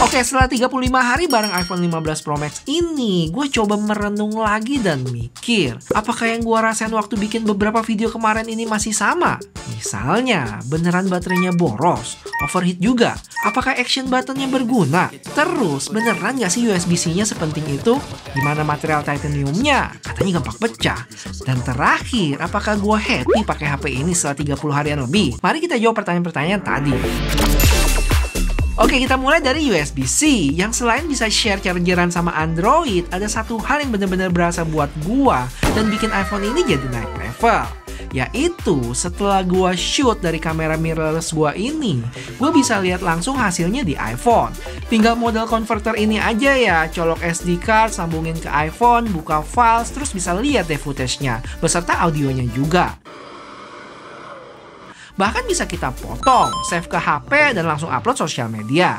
Oke, setelah 35 hari bareng iPhone 15 Pro Max ini, gue coba merenung lagi dan mikir, apakah yang gue rasain waktu bikin beberapa video kemarin ini masih sama? Misalnya, beneran baterainya boros, overheat juga, apakah action buttonnya berguna? Terus, beneran gak sih USB-C-nya sepenting itu? Gimana material titaniumnya? Katanya gampang pecah. Dan terakhir, apakah gue happy pakai HP ini setelah 30 harian lebih? Mari kita jawab pertanyaan-pertanyaan tadi. Oke, kita mulai dari USB-C. Yang selain bisa share chargeran sama Android, ada satu hal yang benar-benar berasa buat gua dan bikin iPhone ini jadi naik level. Yaitu setelah gua shoot dari kamera mirrorless gua ini, gua bisa lihat langsung hasilnya di iPhone. Tinggal model converter ini aja ya, colok SD card, sambungin ke iPhone, buka files, terus bisa lihat deh footage-nya, beserta audionya juga. Bahkan bisa kita potong, save ke HP, dan langsung upload sosial media.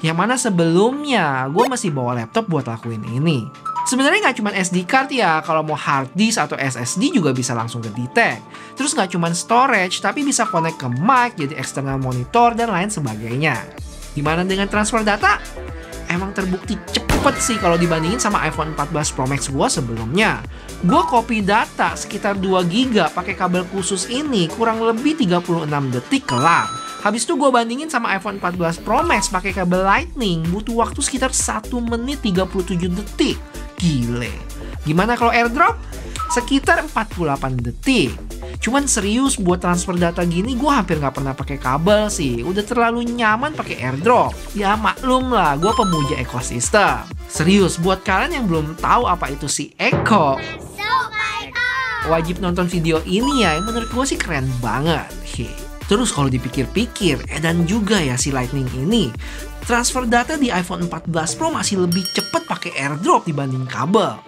Yang mana sebelumnya gue masih bawa laptop buat lakuin ini. Sebenarnya nggak cuma SD card ya, kalau mau hard disk atau SSD juga bisa langsung ke detect. Terus nggak cuma storage, tapi bisa connect ke mic, jadi external monitor, dan lain sebagainya. Gimana dengan transfer data? Emang terbukti cepet sih kalau dibandingin sama iPhone 14 Pro Max gue sebelumnya. Gue copy data sekitar 2 GB pakai kabel khusus ini kurang lebih 36 detik kelar. Habis itu gue bandingin sama iPhone 14 Pro Max pakai kabel Lightning, butuh waktu sekitar 1 menit 37 detik. Gile. Gimana kalau AirDrop? Sekitar 48 detik. Cuman serius buat transfer data gini gue hampir nggak pernah pakai kabel sih. Udah terlalu nyaman pakai AirDrop. Ya maklum lah, gue pemuja ekosistem. Serius, buat kalian yang belum tahu apa itu si Echo, wajib nonton video ini ya, yang menurut gue sih keren banget. Terus kalau dipikir-pikir, edan juga ya si Lightning ini. Transfer data di iPhone 14 Pro masih lebih cepat pakai AirDrop dibanding kabel.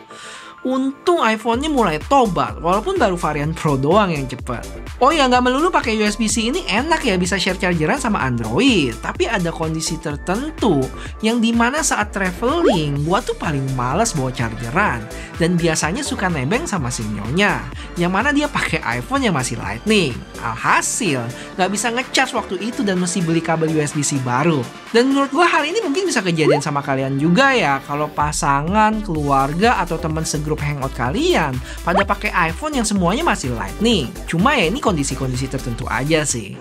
Untung iPhone-nya mulai tobat, walaupun baru varian Pro doang yang cepet. Oh ya, nggak melulu pakai USB-C ini enak ya, bisa share chargeran sama Android. Tapi ada kondisi tertentu yang dimana saat traveling, gua tuh paling males bawa chargeran. Dan biasanya suka nebeng sama si nyonya, yang mana dia pakai iPhone yang masih Lightning. Alhasil, nggak bisa ngecharge waktu itu dan mesti beli kabel USB-C baru. Dan menurut gua hal ini mungkin bisa kejadian sama kalian juga ya, kalau pasangan, keluarga, atau teman segrup hangout kalian pada pakai iPhone yang semuanya masih Lightning. Cuma ya ini kondisi-kondisi tertentu aja sih.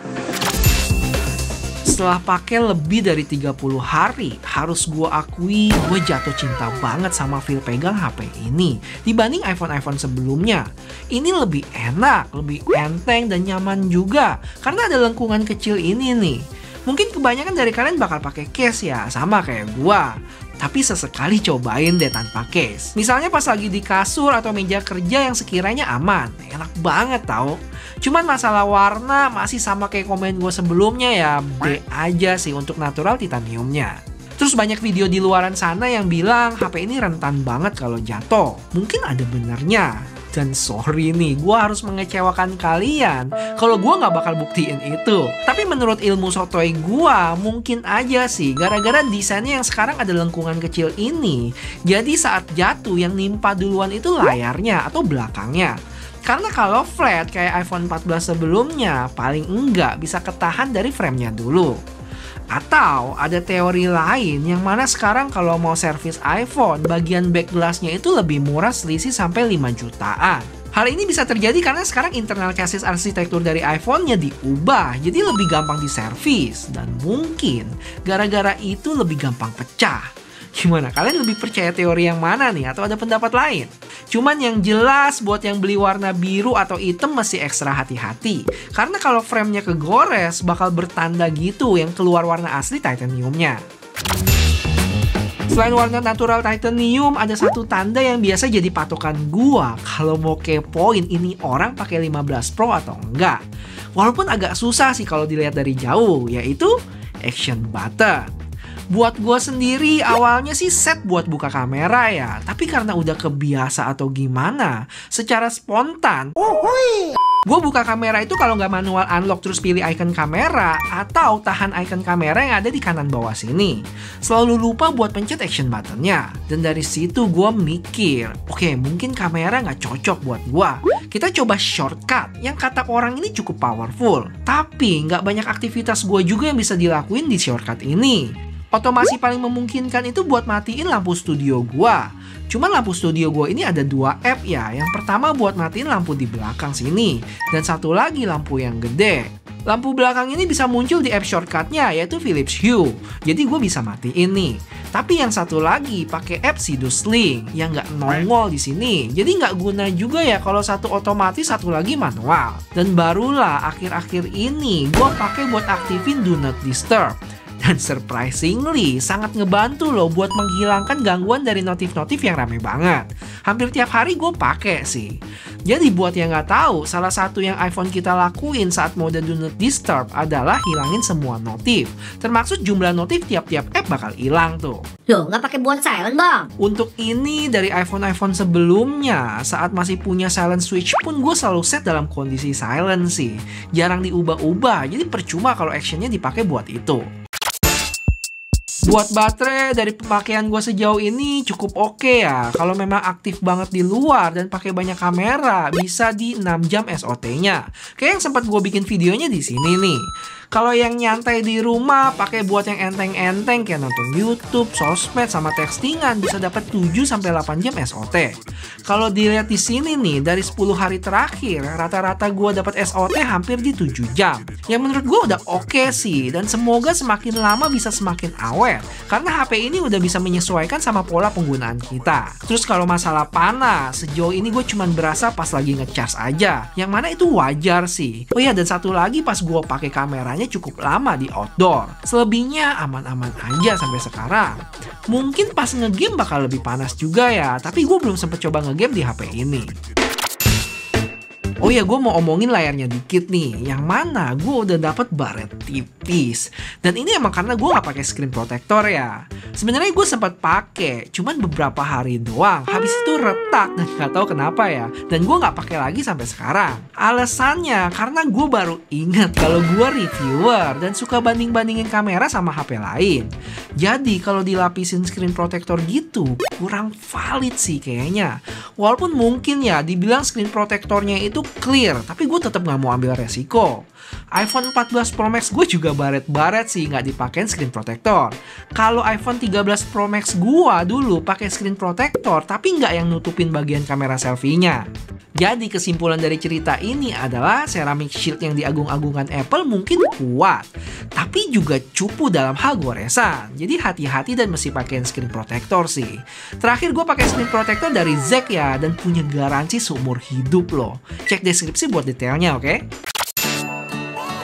Setelah pakai lebih dari 30 hari, harus gue akui gue jatuh cinta banget sama feel pegang HP ini dibanding iPhone-iPhone sebelumnya. Ini lebih enak, lebih enteng dan nyaman juga karena ada lengkungan kecil ini nih. Mungkin kebanyakan dari kalian bakal pakai case ya, sama kayak gua. Tapi sesekali cobain deh tanpa case. Misalnya pas lagi di kasur atau meja kerja yang sekiranya aman. Enak banget tau. Cuman masalah warna masih sama kayak komen gue sebelumnya ya. B aja sih untuk natural titaniumnya. Terus banyak video di luaran sana yang bilang HP ini rentan banget kalau jatuh. Mungkin ada benernya. Dan sorry nih, gue harus mengecewakan kalian kalau gue nggak bakal buktiin itu. Tapi menurut ilmu sotoy gue, mungkin aja sih gara-gara desainnya yang sekarang ada lengkungan kecil ini. Jadi saat jatuh yang nimpa duluan itu layarnya atau belakangnya. Karena kalau flat kayak iPhone 14 sebelumnya, paling enggak bisa ketahan dari framenya dulu. Atau ada teori lain yang mana sekarang kalau mau servis iPhone, bagian back glassnya itu lebih murah selisih sampai 5 jutaan. Hal ini bisa terjadi karena sekarang internal chassis arsitektur dari iPhone-nya diubah, jadi lebih gampang diservis. Dan mungkin gara-gara itu lebih gampang pecah. Gimana? Kalian lebih percaya teori yang mana nih? Atau ada pendapat lain? Cuman yang jelas buat yang beli warna biru atau hitam mesti ekstra hati-hati. Karena kalau framenya kegores bakal bertanda gitu yang keluar warna asli titaniumnya. Selain warna natural titanium, ada satu tanda yang biasa jadi patokan gua kalau mau kepoin ini orang pakai 15 Pro atau enggak. Walaupun agak susah sih kalau dilihat dari jauh, yaitu action button. Buat gue sendiri awalnya sih set buat buka kamera ya. Tapi karena udah kebiasa atau gimana, secara spontan gue buka kamera itu kalau nggak manual unlock terus pilih icon kamera atau tahan icon kamera yang ada di kanan bawah sini. Selalu lupa buat pencet action buttonnya. Dan dari situ gue mikir, oke, mungkin kamera nggak cocok buat gue. Kita coba shortcut yang kata orang ini cukup powerful. Tapi nggak banyak aktivitas gue juga yang bisa dilakuin di shortcut ini. Otomasi paling memungkinkan itu buat matiin lampu studio gua. Cuman lampu studio gua ini ada 2 app ya. Yang pertama buat matiin lampu di belakang sini, dan satu lagi lampu yang gede. Lampu belakang ini bisa muncul di app shortcutnya, yaitu Philips Hue. Jadi gue bisa matiin nih. Tapi yang satu lagi pakai app Sidus Link yang nggak nongol di sini. Jadi nggak guna juga ya kalau satu otomatis, satu lagi manual. Dan barulah akhir-akhir ini gue pakai buat aktifin Do Not Disturb. Dan surprisingly, sangat ngebantu loh buat menghilangkan gangguan dari notif-notif yang rame banget. Hampir tiap hari gue pakai sih. Jadi buat yang nggak tahu, salah satu yang iPhone kita lakuin saat mode Do Not Disturb adalah hilangin semua notif. Termasuk jumlah notif tiap-tiap app bakal hilang tuh. Loh, nggak pakai buat silent bang? Untuk ini dari iPhone sebelumnya, saat masih punya silent switch pun gue selalu set dalam kondisi silent sih. Jarang diubah-ubah, jadi percuma kalau actionnya dipakai buat itu. Buat baterai dari pemakaian gue sejauh ini cukup oke ya. Kalau memang aktif banget di luar dan pakai banyak kamera, bisa di 6 jam SOT-nya. Kayak yang sempat gue bikin videonya di sini nih. Kalau yang nyantai di rumah, pakai buat yang enteng-enteng kayak nonton YouTube, sosmed, sama textingan, bisa dapat 7-8 jam SOT. Kalau dilihat di sini nih, dari 10 hari terakhir, rata-rata gue dapat SOT hampir di 7 jam. Yang menurut gue udah oke sih, dan semoga semakin lama bisa semakin awet. Karena HP ini udah bisa menyesuaikan sama pola penggunaan kita. Terus kalau masalah panas, sejauh ini gue cuman berasa pas lagi ngecharge aja. Yang mana itu wajar sih. Oh iya, dan satu lagi pas gue pakai kameranya cukup lama di outdoor. Selebihnya aman-aman aja sampai sekarang. Mungkin pas ngegame bakal lebih panas juga ya, tapi gue belum sempet coba ngegame di HP ini. Oh ya, gue mau omongin layarnya dikit nih. Yang mana gue udah dapet baret tipis. Dan ini emang karena gue gak pakai screen protector ya. Sebenarnya gue sempat pakai, cuman beberapa hari doang. Habis itu retak dan gak tahu kenapa ya. Dan gue gak pakai lagi sampai sekarang. Alasannya karena gue baru ingat kalau gue reviewer dan suka banding-bandingin kamera sama HP lain. Jadi kalau dilapisin screen protector gitu kurang valid sih kayaknya. Walaupun mungkin ya dibilang screen protectornya itu clear, tapi gue tetap gak mau ambil resiko. iPhone 14 Pro Max gue juga baret-baret sih nggak dipakein screen protector. Kalau iPhone 13 Pro Max gue dulu pakai screen protector, tapi nggak yang nutupin bagian kamera selfie-nya. Jadi kesimpulan dari cerita ini adalah ceramic shield yang diagung-agungkan Apple mungkin kuat, tapi juga cupu dalam hal goresan. Jadi hati-hati dan mesti pakein screen protector sih. Terakhir gue pakai screen protector dari Zeg ya, dan punya garansi seumur hidup loh. Cek deskripsi buat detailnya, oke?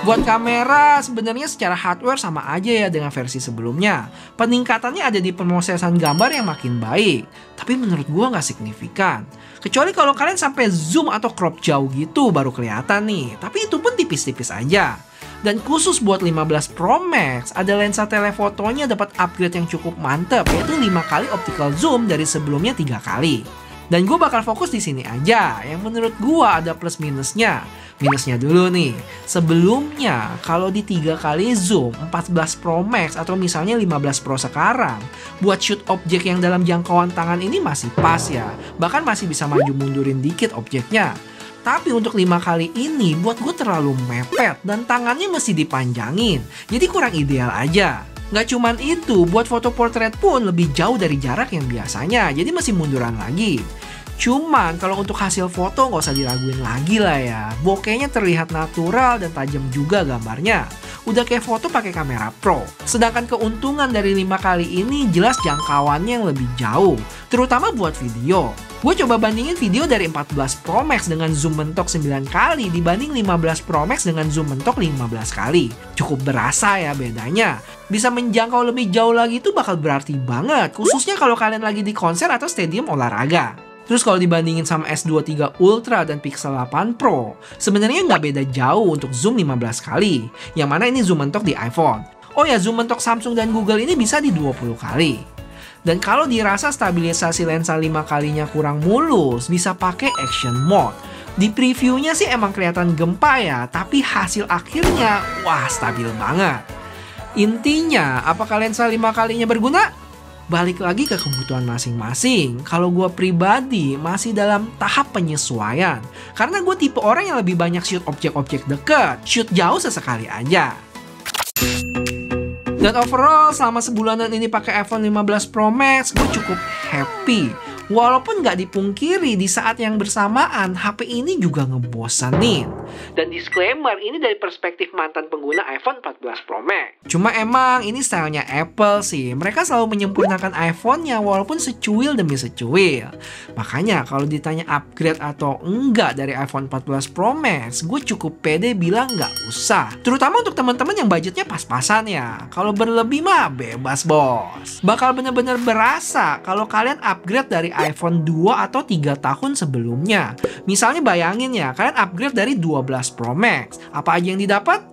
Buat kamera, sebenarnya secara hardware sama aja ya dengan versi sebelumnya. Peningkatannya ada di pemrosesan gambar yang makin baik, tapi menurut gua nggak signifikan. Kecuali kalau kalian sampai zoom atau crop jauh gitu baru kelihatan nih, tapi itu pun tipis-tipis aja. Dan khusus buat 15 Pro Max, ada lensa telefotonya dapat upgrade yang cukup mantep, yaitu 5 kali optical zoom dari sebelumnya 3 kali. Dan gue bakal fokus di sini aja, yang menurut gue ada plus minusnya. Minusnya dulu nih, sebelumnya kalau di 3 kali zoom 14 Pro Max atau misalnya 15 Pro sekarang, buat shoot objek yang dalam jangkauan tangan ini masih pas ya, bahkan masih bisa maju mundurin dikit objeknya. Tapi untuk 5 kali ini buat gue terlalu mepet dan tangannya mesti dipanjangin, jadi kurang ideal aja. Nggak cuman itu, buat foto portrait pun lebih jauh dari jarak yang biasanya, jadi masih munduran lagi. Cuman kalau untuk hasil foto nggak usah diraguin lagi lah ya. Bokehnya terlihat natural dan tajam juga gambarnya. Udah kayak foto pakai kamera pro. Sedangkan keuntungan dari 5 kali ini jelas jangkauannya yang lebih jauh, terutama buat video. Gue coba bandingin video dari 14 Pro Max dengan zoom mentok 9 kali dibanding 15 Pro Max dengan zoom mentok 15 kali. Cukup berasa ya bedanya. Bisa menjangkau lebih jauh lagi itu bakal berarti banget, khususnya kalau kalian lagi di konser atau stadium olahraga. Terus kalau dibandingin sama S23 Ultra dan Pixel 8 Pro, sebenarnya nggak beda jauh untuk zoom 15 kali. Yang mana ini zoom mentok di iPhone. Oh ya, zoom mentok Samsung dan Google ini bisa di 20 kali. Dan kalau dirasa stabilisasi lensa 5 kalinya kurang mulus, bisa pakai action mode. Di previewnya sih emang kelihatan gempa ya, tapi hasil akhirnya wah stabil banget. Intinya, apakah lensa 5 kalinya berguna? Balik lagi ke kebutuhan masing-masing. Kalau gue pribadi masih dalam tahap penyesuaian. Karena gue tipe orang yang lebih banyak shoot objek-objek dekat, shoot jauh sesekali aja. Dan overall selama sebulanan ini pakai iPhone 15 Pro Max, gue cukup happy. Walaupun nggak dipungkiri di saat yang bersamaan HP ini juga ngebosanin. Dan disclaimer, ini dari perspektif mantan pengguna iPhone 14 Pro Max. Cuma emang ini stylenya Apple sih. Mereka selalu menyempurnakan iPhone-nya walaupun secuil demi secuil. Makanya kalau ditanya upgrade atau enggak dari iPhone 14 Pro Max, gue cukup pede bilang nggak usah. Terutama untuk teman-teman yang budgetnya pas-pasan ya. Kalau berlebih mah bebas bos. Bakal bener-bener berasa kalau kalian upgrade dari iPhone 2 atau 3 tahun sebelumnya. Misalnya bayangin ya, kalian upgrade dari 12 Pro Max. Apa aja yang didapat?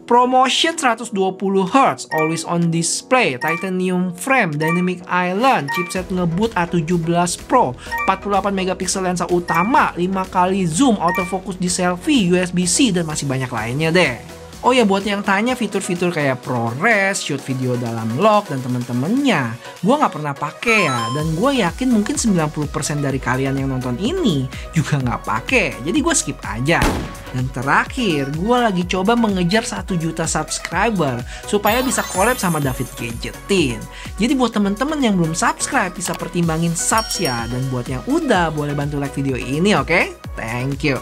ProMotion 120Hz, always on display, titanium frame, dynamic island, chipset ngebut A17 Pro, 48 megapiksel lensa utama, 5 kali zoom, autofocus di selfie, USB-C, dan masih banyak lainnya deh. Oh ya, buat yang tanya fitur-fitur kayak ProRes, shoot video dalam log, dan temen-temennya, gue nggak pernah pakai ya, dan gue yakin mungkin 90% dari kalian yang nonton ini juga nggak pakai, jadi gue skip aja. Dan terakhir, gue lagi coba mengejar 1 juta subscriber supaya bisa collab sama David Gadgetin. Jadi buat temen-temen yang belum subscribe bisa pertimbangin subs ya, dan buat yang udah boleh bantu like video ini, oke? Thank you.